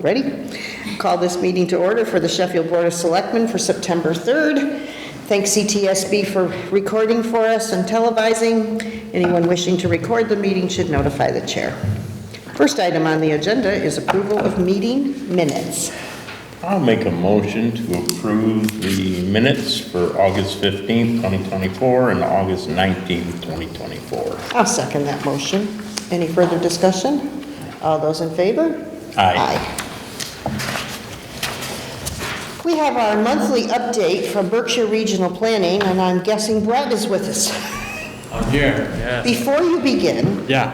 Ready? Call this meeting to order for the Sheffield Board of Selectmen for September 3rd. Thanks CTSB for recording for us and televising. Anyone wishing to record the meeting should notify the chair. First item on the agenda is approval of meeting minutes. I'll make a motion to approve the minutes for August 15th, 2024 and August 19th, 2024. I'll second that motion. Any further discussion? All those in favor? Aye. We have our monthly update from Berkshire Regional Planning, and I'm guessing Brett is with us. I'm here, yeah. Before you begin, Yeah.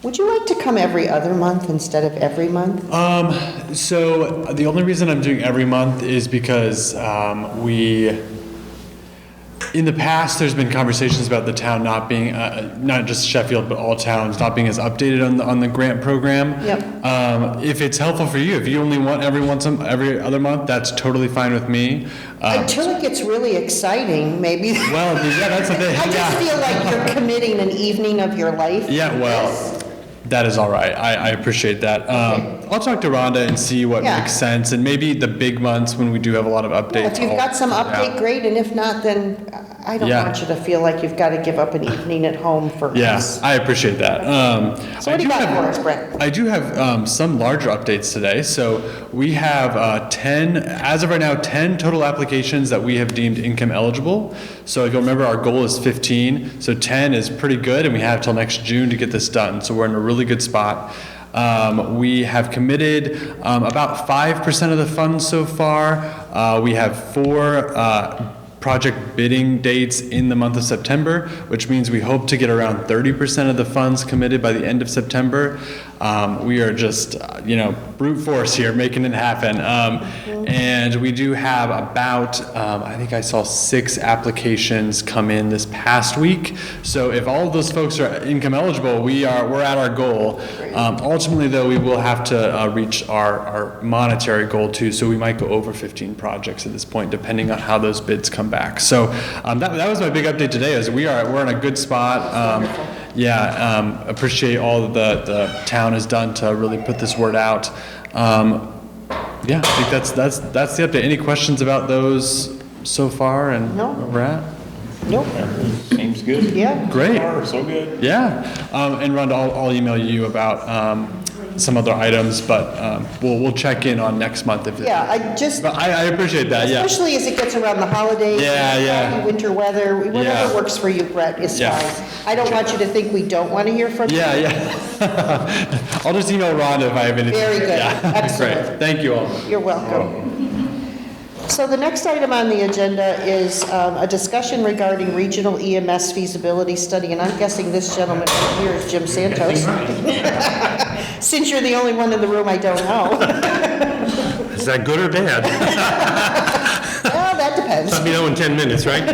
would you like to come every other month instead of every month? So the only reason I'm doing every month is because in the past, there's been conversations about the town not being, not just Sheffield, but all towns, not being as updated on the grant program. Yep. If it's helpful for you, if you only want every other month, that's totally fine with me. Until it gets really exciting, maybe. Well, yeah, that's the thing. I just feel like you're committing an evening of your life. Yeah, well, that is all right. I appreciate that. I'll talk to Rhonda and see what makes sense, and maybe the big months when we do have a lot of updates. Well, if you've got some update, great, and if not, then I don't want you to feel like you've got to give up an evening at home for us. Yeah, I appreciate that. So what do you got for us, Brett? I do have some larger updates today. So we have 10, as of right now, 10 total applications that we have deemed income eligible. So if you'll remember, our goal is 15, so 10 is pretty good, and we have till next June to get this done. So we're in a really good spot. We have committed about 5% of the funds so far. We have 4 project bidding dates in the month of September, which means we hope to get around 30% of the funds committed by the end of September. We are just, brute force here, making it happen. And we do have about, I think I saw 6 applications come in this past week. So if all of those folks are income eligible, we're at our goal. Ultimately, though, we will have to reach our monetary goal too. So we might go over 15 projects at this point, depending on how those bids come back. So that was my big update today. Is we're in a good spot. Appreciate all that the town has done to really put this word out. I think that's the update. Any questions about those so far and No. where we're at? Nope. Seems good. Yeah. Great. So good. Yeah. And Rhonda, I'll email you about some other items, but we'll check in on next month if. Yeah, But I appreciate that. Yeah. especially as it gets around the holidays. Yeah. Winter weather, whatever Yeah. works for you, Brett, is Yeah. fine. I don't want you to think we don't want to hear from you. Yeah. I'll just email Rhonda if I have anything. Very good. Yeah. Excellent. Great. Thank you all. You're welcome. So the next item on the agenda is a discussion regarding regional EMS feasibility study, and I'm guessing this gentleman right here is Jim Santos. Since you're the only one in the room I don't know. Is that good or bad? Well, that depends. Let me know in 10 minutes, right?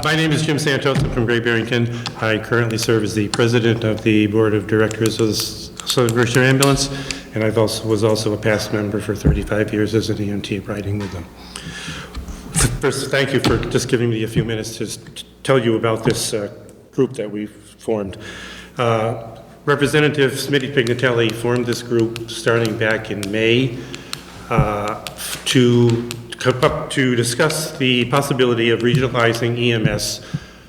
My name is Jim Santos. I'm from Great Barrington. I currently serve as the president of the board of directors of the Southern Berkshire Ambulance, and was also a past member for 35 years as an EMT riding with them. First, thank you for just giving me a few minutes to tell you about this group that we've formed. Representative Smitty Pignatelli formed this group starting back in May to discuss the possibility of regionalizing EMS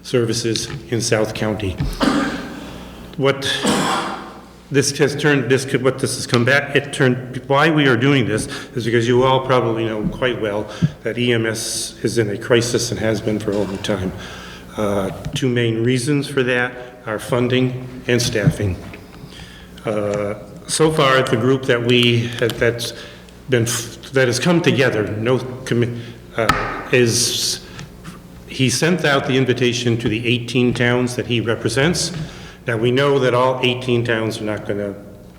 services in South County. What this has come back, why we are doing this is because you all probably know quite well that EMS is in a crisis and has been for a long time. 2 main reasons for that are funding and staffing. So far, the group that has come together, he sent out the invitation to the 18 towns that he represents. Now, we know that all 18 towns are not going to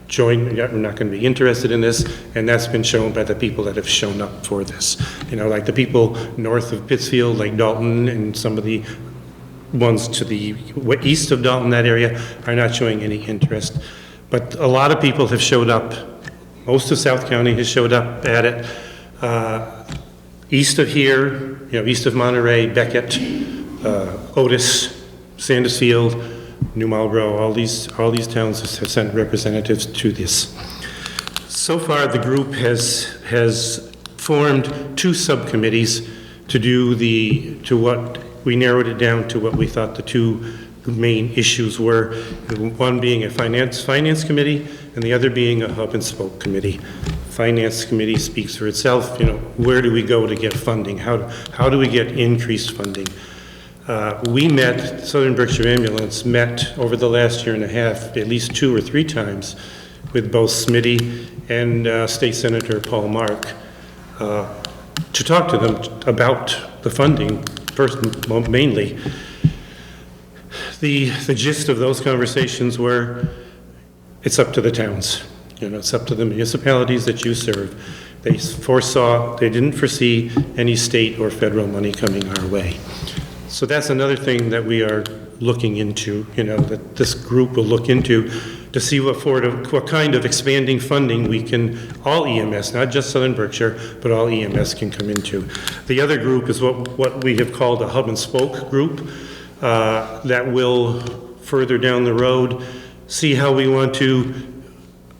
join, are not going to be interested in this, and that's been shown by the people that have shown up for this. Like the people north of Pittsfield, like Dalton, and some of the ones to the east of Dalton, that area, are not showing any interest. But a lot of people have showed up. Most of South County has showed up at it. East of here, east of Monterey, Beckett, Otis, Sandusfield, New Marlboro, all these towns have sent representatives to this. So far, the group has formed 2 subcommittees to do what we narrowed it down to what we thought the 2 main issues were. One being a finance committee, and the other being a hub and spoke committee. Finance committee speaks for itself. Where do we go to get funding? How do we get increased funding? We met, Southern Berkshire Ambulance met over the last year and a half at least 2 or 3 times with both Smitty and State Senator Paul Mark to talk to them about the funding, first mainly. The gist of those conversations were, it's up to the towns. It's up to the municipalities that you serve. They didn't foresee any state or federal money coming our way. So that's another thing that we are looking into, that this group will look into to see what kind of expanding funding we can, all EMS, not just Southern Berkshire, but all EMS can come into. The other group is what we have called a hub and spoke group that will, further down the road, see how we want to,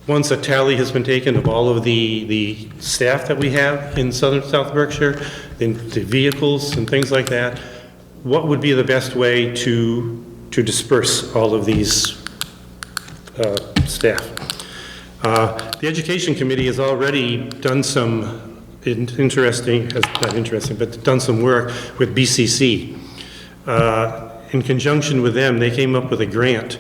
once a tally has been taken of all of the staff that we have in South Berkshire, the vehicles and things like that, what would be the best way to disperse all of these staff? The Education Committee has already done some done some work with BCC. In conjunction with them, they came up with a grant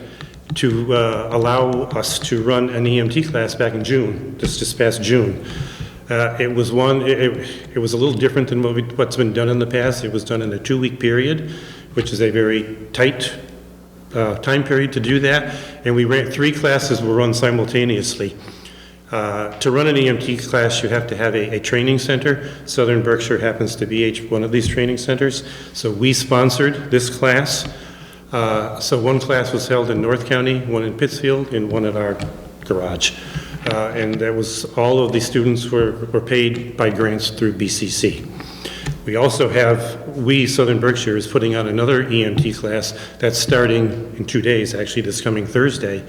to allow us to run an EMT class back in June, just past June. It was a little different than what's been done in the past. It was done in a 2-week period, which is a very tight time period to do that. And we ran 3 classes were run simultaneously. To run an EMT class, you have to have a training center. Southern Berkshire happens to be one of these training centers. So we sponsored this class. So one class was held in North County, one in Pittsfield, and one at our garage. And that was, all of the students were paid by grants through BCC. We also have, Southern Berkshire is putting on another EMT class that's starting in 2 days, actually this coming Thursday,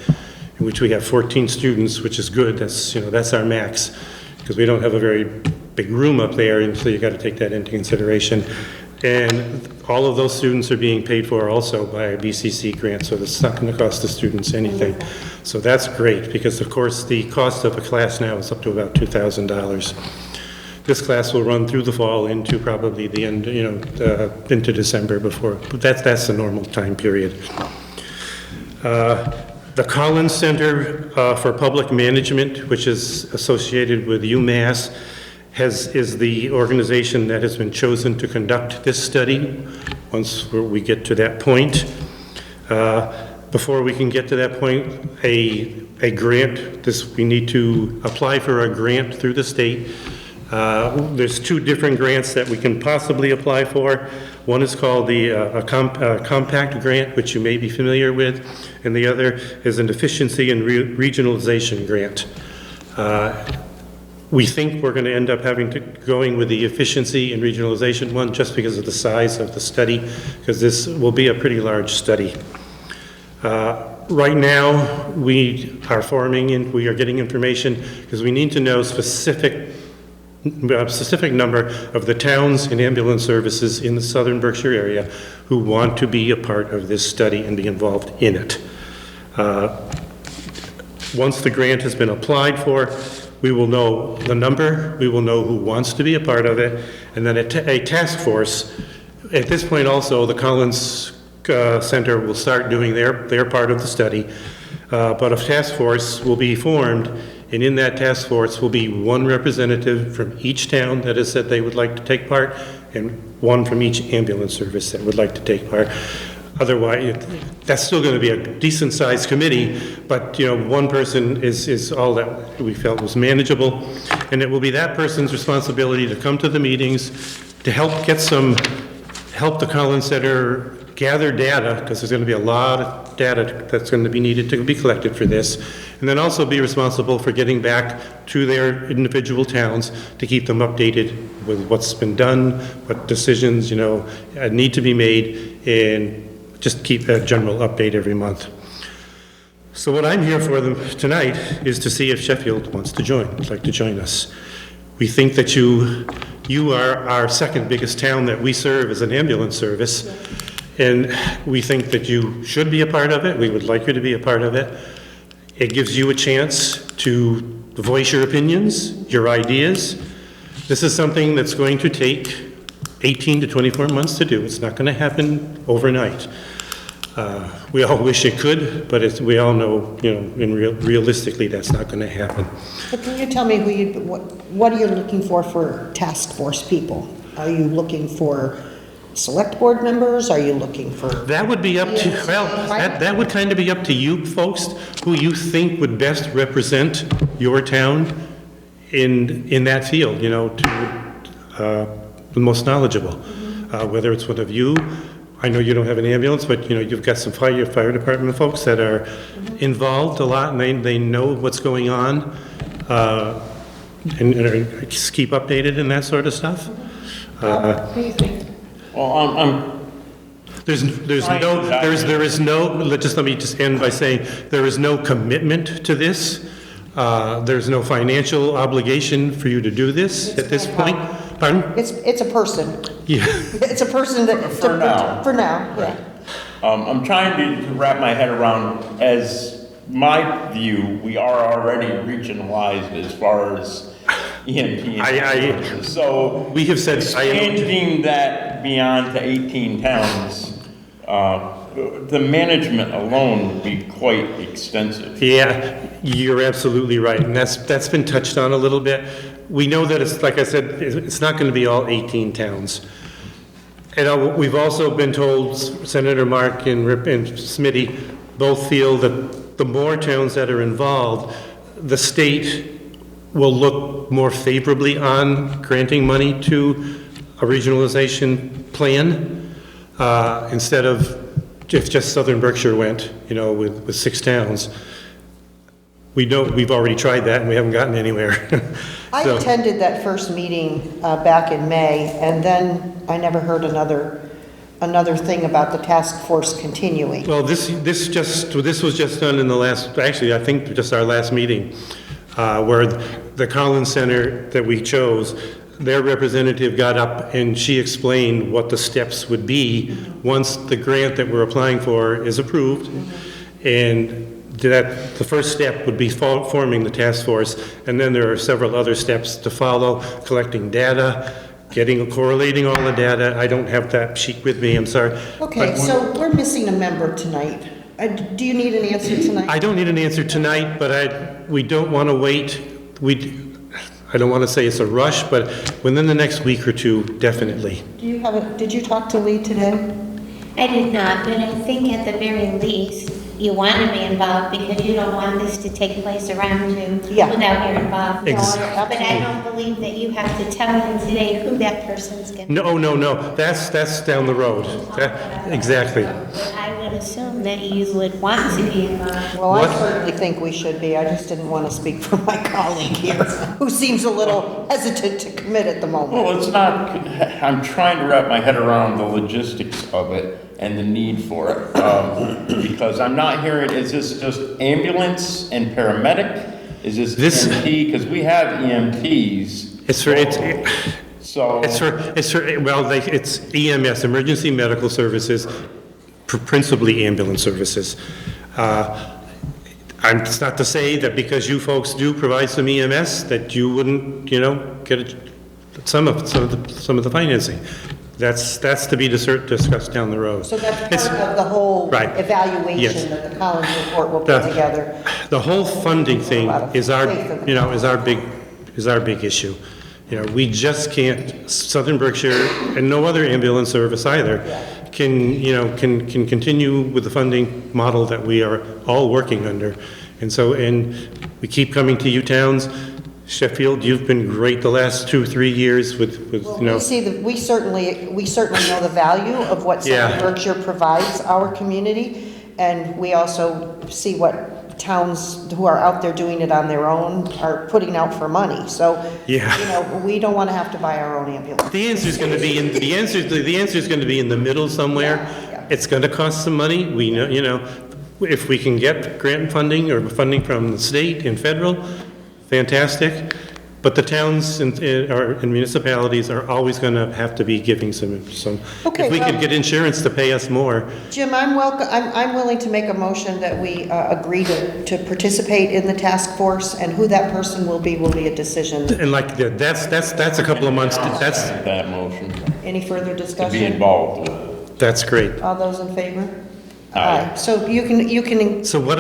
in which we have 14 students, which is good. That's our max, because we don't have a very big room up there, and so you got to take that into consideration. And all of those students are being paid for also by a BCC grant, so it's not going to cost the students anything. So that's great, because of course the cost of a class now is up to about $2,000. This class will run through the fall into probably the end, into December before, but that's the normal time period. The Collins Center for Public Management, which is associated with UMass, is the organization that has been chosen to conduct this study once we get to that point. Before we can get to that point, a grant, we need to apply for a grant through the state. There's 2 different grants that we can possibly apply for. One is called the Compact Grant, which you may be familiar with, and the other is an Efficiency and Regionalization Grant. We think we're going to end up going with the efficiency and regionalization one just because of the size of the study, because this will be a pretty large study. Right now, we are forming and we are getting information because we need to know a specific number of the towns and ambulance services in the Southern Berkshire area who want to be a part of this study and be involved in it. Once the grant has been applied for, we will know the number, we will know who wants to be a part of it, and then a task force. At this point also, the Collins Center will start doing their part of the study, but a task force will be formed, and in that task force will be one representative from each town that has said they would like to take part, and one from each ambulance service that would like to take part. Otherwise, that's still going to be a decent-sized committee, but one person is all that we felt was manageable, and it will be that person's responsibility to come to the meetings, to help the Collins Center gather data, because there's going to be a lot of data that's going to be needed to be collected for this, and then also be responsible for getting back to their individual towns to keep them updated with what's been done, what decisions need to be made, and just keep a general update every month. So what I'm here for them tonight is to see if Sheffield wants to join, would like to join us. We think that you are our second biggest town that we serve as an ambulance service, and we think that you should be a part of it. We would like you to be a part of it. It gives you a chance to voice your opinions, your ideas. This is something that's going to take 18 to 24 months to do. It's not going to happen overnight. We all wish it could, but we all know, realistically, that's not going to happen. But can you tell me what are you looking for task force people? Are you looking for select board members? Are you looking for? That would be up to, well, that would kind of be up to you folks, who you think would best represent your town in that field, the most knowledgeable. Whether it's one of you, I know you don't have an ambulance, but you've got some fire department folks that are involved a lot, and they know what's going on, and just keep updated and that sort of stuff. What do you think? Well, There is no, just let me just end by saying, there is no commitment to this. There's no financial obligation for you to do this at this point. Pardon? It's a person. Yeah. It's a person that. For now. For now, yeah. I'm trying to wrap my head around, as my view, we are already regionalized as far as EMT. So we have said, expanding that beyond to 18 towns, the management alone would be quite extensive. Yeah, you're absolutely right, and that's been touched on a little bit. We know that it's, like I said, it's not going to be all 18 towns. And we've also been told, Senator Mark and Smitty both feel that the more towns that are involved, the state will look more favorably on granting money to a regionalization plan, instead of if just Southern Berkshire went, with 6 towns. We know we've already tried that and we haven't gotten anywhere. I attended that first meeting back in May, and then I never heard another thing about the task force continuing. Well, this was just done in the last, actually, I think just our last meeting, where the Collins Center that we chose, their representative got up and she explained what the steps would be once the grant that we're applying for is approved. And that the first step would be forming the task force, and then there are several other steps to follow: collecting data, correlating all the data. I don't have that sheet with me, I'm sorry. Okay, so we're missing a member tonight. Do you need an answer tonight? I don't need an answer tonight, but we don't want to wait. I don't want to say it's a rush, but within the next week or two, definitely. Did you talk to Lee today? I did not, but I think at the very least, you want to be involved because you don't want this to take place around you Yeah. without your involvement. Exactly. But I don't believe that you have to tell him today who that person's going to be. No, that's down the road. Exactly. But I would assume that you would want to be involved. Well, I certainly think we should be. I just didn't want to speak for my colleague here, who seems a little hesitant to commit at the moment. Well, it's not, I'm trying to wrap my head around the logistics of it and the need for it. Because I'm not hearing, is this just ambulance and paramedic? Is this EMT? Because we have EMTs. It's EMS, emergency medical services, principally ambulance services. It's not to say that because you folks do provide some EMS that you wouldn't, get some of the financing. That's to be discussed down the road. So that's part of the whole Right. evaluation Yes. that the Collins report will put together. The whole funding thing is our big issue. We just can't, Southern Berkshire and no other ambulance service either can continue with the funding model that we are all working under. And we keep coming to you towns. Sheffield, you've been great the last 2-3 years with. We certainly know the value of what Southern Berkshire provides our community, and we also see what towns who are out there doing it on their own are putting out for money. So, we don't want to have to buy our own ambulance. The answer is going to be the answer is going to be in the middle somewhere. Yeah. It's going to cost some money. We know, if we can get grant funding or funding from the state and federal, fantastic. But the towns and municipalities are always going to have to be giving some. Okay, If we well- could get insurance to pay us more, Jim, I'm willing to make a motion that we agree to participate in the task force, and who that person will be a decision. and like, that's a couple of months, That motion, Any further to be discussion? involved with. that's great. All those in favor? Aye. So you can, So what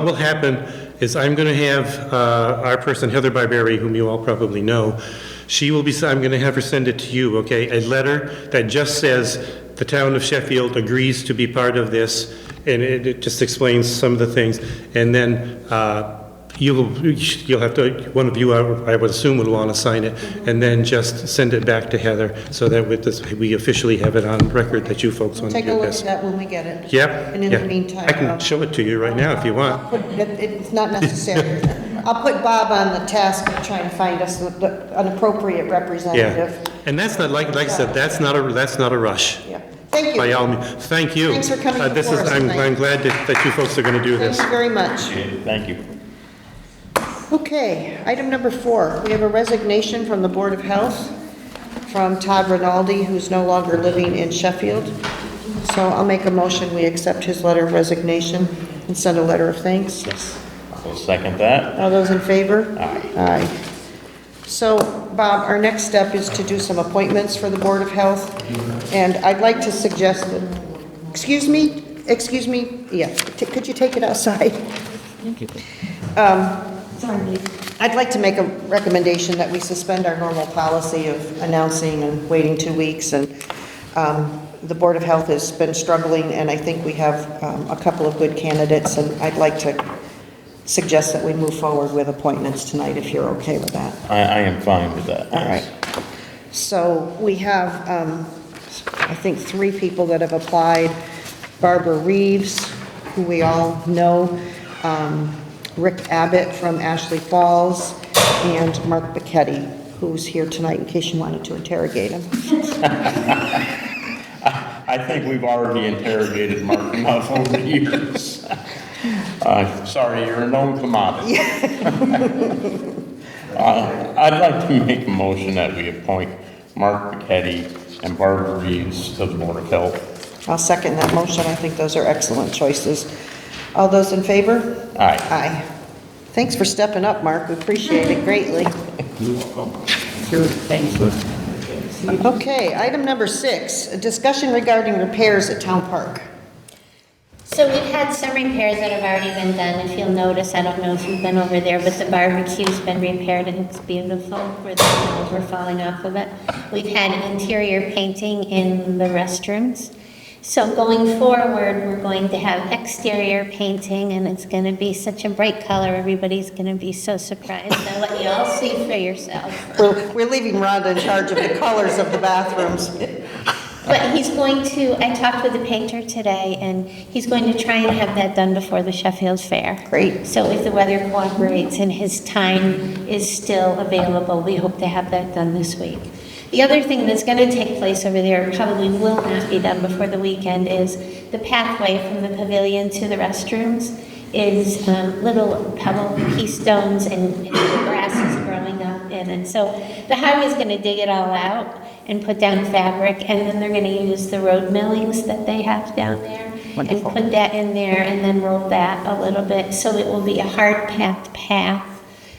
will happen is I'm going to have our person, Heather Barberi, whom you all probably know, I'm going to have her send it to you, okay? A letter that just says the town of Sheffield agrees to be part of this, and it just explains some of the things. And then you'll have to, one of you, I would assume, would want to sign it, and then just send it back to Heather so that we officially have it on record that you folks want to take a do look at this. that when we get it. Yep. And in yeah. the meantime, I can show it to you right now if you want. It's not necessary. I'll put Bob on the task of trying to find us an appropriate representative. Yeah, and that's not, like I said, that's not a rush. Yeah. Thank By you. all means, thank you. Thanks for coming This before is, us I'm tonight. glad that you folks are gonna do Thank this. you very much. Thank you. Okay, item number 4, we have a resignation from the Board of Health from Todd Rinaldi, who's no longer living in Sheffield. So I'll make a motion, we accept his letter of resignation and send a letter of thanks. I'll second that. All those in favor? Aye. Aye. So, Bob, our next step is to do some appointments for the Board of Health, and I'd like to suggest that, excuse me, yeah, could you take it outside? Sorry. I'd like to make a recommendation that we suspend our normal policy of announcing and waiting 2 weeks, and the Board of Health has been struggling, and I think we have a couple of good candidates, and I'd like to suggest that we move forward with appointments tonight, if you're okay with that. I am fine with that. All right. So we have, I think, 3 people that have applied. Barbara Reeves, who we all know, Rick Abbott from Ashley Falls, and Mark Bacchetti, who's here tonight in case you wanted to interrogate him. I think we've already interrogated Mark enough over the years. Sorry, you're a known commodity. I'd like to make a motion that we appoint Mark Bacchetti and Barbara Reeves to the Board of Health. I'll second that motion. I think those are excellent choices. All those in favor? Aye. Aye. Thanks for stepping up, Mark. We appreciate it greatly. Okay, item number 6, a discussion regarding repairs at Town Park. So we've had some repairs that have already been done. If you'll notice, I don't know if you've been over there, but the barbecue's been repaired and it's beautiful where the walls were falling off of it. We've had interior painting in the restrooms. So going forward, we're going to have exterior painting, and it's going to be such a bright color. Everybody's going to be so surprised. I'll let you all see for yourself. We're leaving Rhonda in charge of the colors of the bathrooms. But he's going to, I talked with the painter today, and he's going to try and have that done before the Sheffield Fair. Great. So if the weather cooperates and his time is still available, we hope to have that done this week. The other thing that's going to take place over there, probably will not be done before the weekend, is the pathway from the pavilion to the restrooms is little pebble keystones and the grass is growing up in it. So the highway's going to dig it all out and put down fabric, and then they're going to use the road millings that they have down there Wonderful. and put that in there and then roll that a little bit so it will be a hard-packed path.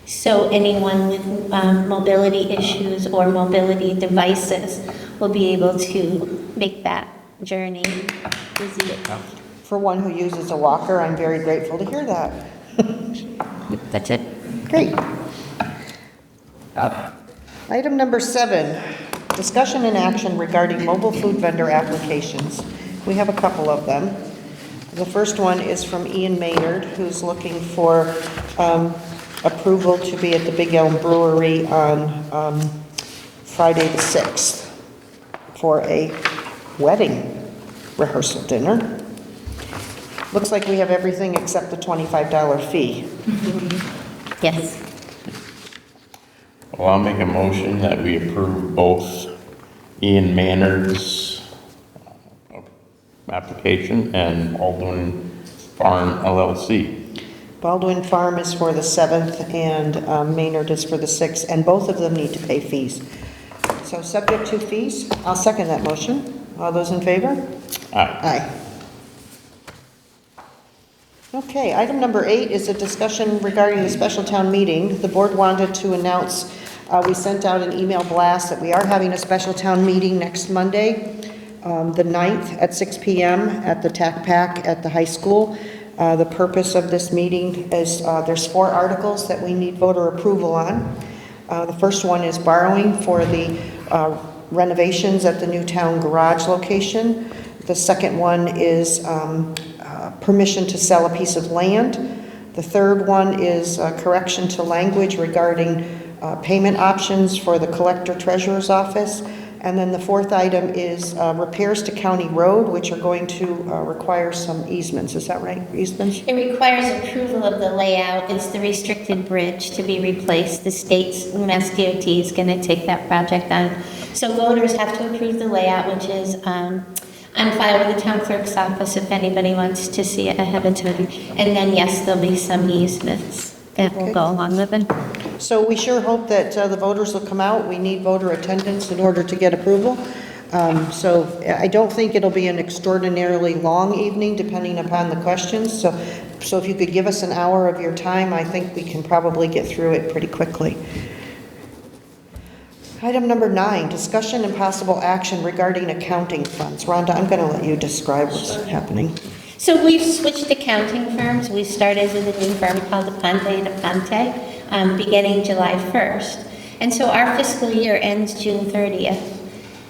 So anyone with mobility issues or mobility devices will be able to make that journey easy. For one who uses a walker, I'm very grateful to hear that. That's it. Great. Item number 7, discussion and action regarding mobile food vendor applications. We have a couple of them. The first one is from Ian Maynard, who's looking for approval to be at the Big Elm Brewery on Friday the 6th for a wedding rehearsal dinner. Looks like we have everything except the $25 fee. Yes. Well, I'll make a motion that we approve both Ian Maynard's application and Alden Farm LLC. Baldwin Farm is for the 7th, and Maynard is for the 6th, and both of them need to pay fees. So subject to fees, I'll second that motion. All those in favor? Aye. Aye. Okay, item number 8 is a discussion regarding the special town meeting. The board wanted to announce, we sent out an email blast that we are having a special town meeting next Monday, the 9th at 6 p.m. at the TAC PAC at the high school. The purpose of this meeting is there's 4 articles that we need voter approval on. The first one is borrowing for the renovations at the new town garage location. The second one is permission to sell a piece of land. The third one is correction to language regarding payment options for the collector treasurer's office. And then the fourth item is repairs to county road, which are going to require some easements. Is that right? Easements? It requires approval of the layout. It's the restricted bridge to be replaced. The state's Mass DOT is going to take that project on. So voters have to approve the layout, which is on file with the town clerk's office if anybody wants to see it ahead of time. And then, yes, there'll be some easements that will go along with it. So we sure hope that the voters will come out. We need voter attendance in order to get approval. So I don't think it'll be an extraordinarily long evening, depending upon the questions. So if you could give us an hour of your time, I think we can probably get through it pretty quickly. Item number 9, discussion and possible action regarding accounting funds. Rhonda, I'm going to let you describe what's happening. So we've switched accounting firms. We started with a new firm called Aponte and Aponte, beginning July 1st. And so our fiscal year ends June 30th.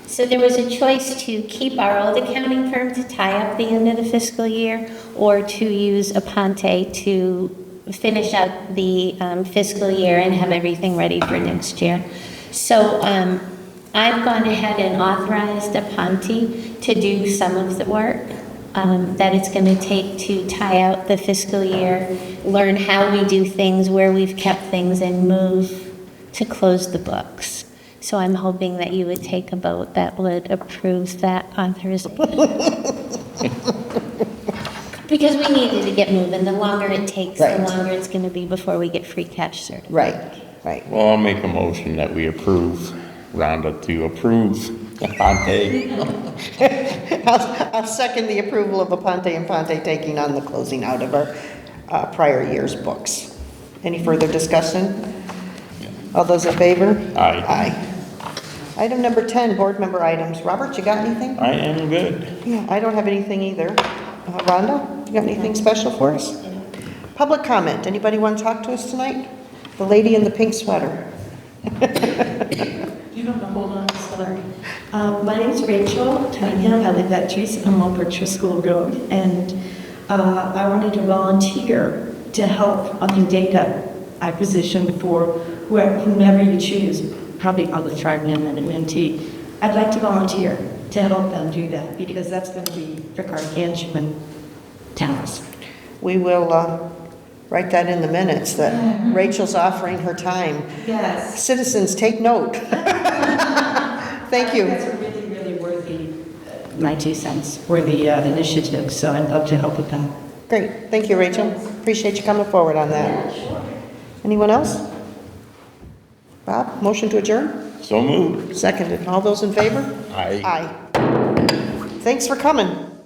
So there was a choice to keep our old accounting firm to tie up the end of the fiscal year, or to use Aponte to finish out the fiscal year and have everything ready for next year. So I've gone ahead and authorized Aponte to do some of the work that it's going to take to tie out the fiscal year, learn how we do things, where we've kept things, and move to close the books. So I'm hoping that you would take a vote that would approve that authorization. Because we needed to get moving. The longer it takes, Right. the longer it's going to be before we get free cash certified. Right. Well, I'll make a motion that we approve, Rhonda, to approve Aponte. I'll second the approval of Aponte and Ponte taking on the closing out of our prior year's books. Any further discussion? All those in favor? Aye. Aye. Item number 10, board member items. Robert, you got anything? I am good. Yeah, I don't have anything either. Rhonda, you got anything special for us? Public comment. Anybody want to talk to us tonight? The lady in the pink sweater. You don't know, hold on, sorry. My name's Rachel Cunningham. I live at 371 Berkshire School Road, and I wanted to volunteer to help on the data acquisition for whomever you choose, probably other firemen and an MT. I'd like to volunteer to help them do that, because that's going to be for gargantuan towns. We will write that in the minutes, that Rachel's offering her time. Yes. Citizens, take note. Thank you. That's a really, really worthy, my 2 cents, worthy initiative, so I'd love to help with that. Great. Thank you, Rachel. Appreciate you coming forward on that. Anyone else? Bob, motion to adjourn? So moved. Seconded. All those in favor? Aye. Aye. Thanks for coming.